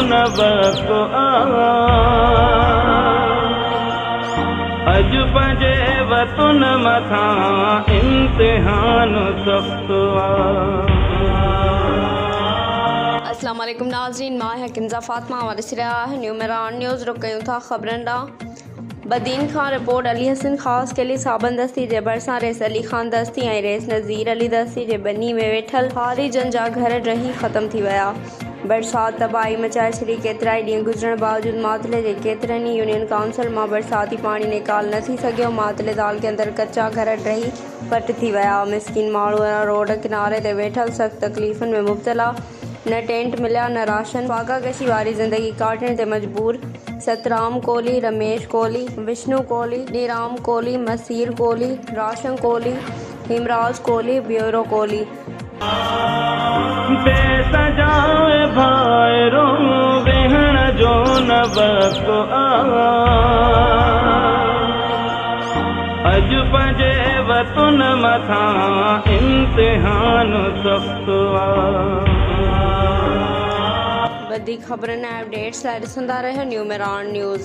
न बको अज पंजे वतन मथा इम्तिहान सख्त अस्सलाम वालेकुम नाज़रीन, मां है किंजा फातिमा। हमारे सिरा है न्यूमेरान न्यूज़ रुक गयूं था ख़बरन ॾा। बदीन खान रिपोर्ट अली हसन ख़ास के लिए साबन दस्ती जे भरिसां रेस अली खान दस्ती ऐं रेस नज़ीर अली दस्ती जे बनी में वेठल हारी जन जा घर रही ख़त्म थी विया। बरसात तबाही मचाए छॾी। केतिरा ई ॾींहं गुज़रण बावजूद मातले जे केतिरनि ई यूनियन काउंसिल मां बरसाती पाणी निकाल न थी सघियो। मातले दाल के अंदर कच्चा घर रही पट थी विया। मिस्किन माण्हू रोड किनारे ते वेठल सख़्त तकलीफ़ुनि में मुब्तला। न टेंट मिलिया न राशन। फाका कशी वारी ज़िंदगी काटण ते मजबूर। सतराम कोहली, रमेश कोहली, विष्णु कोहली, नीराम कोहली, मसीर कोहली, राशन कोहली, हिमराज कोहली, ब्यूरो कोहली। बेसजाए भाइरो वेहण जो न बको अज पंजे वतन मथा इम्तिहान सख्त वधीक ख़बरनि ऐं अपडेट्स लाइ ॾिसंदा रहियो न्यूमेरान न्यूज़।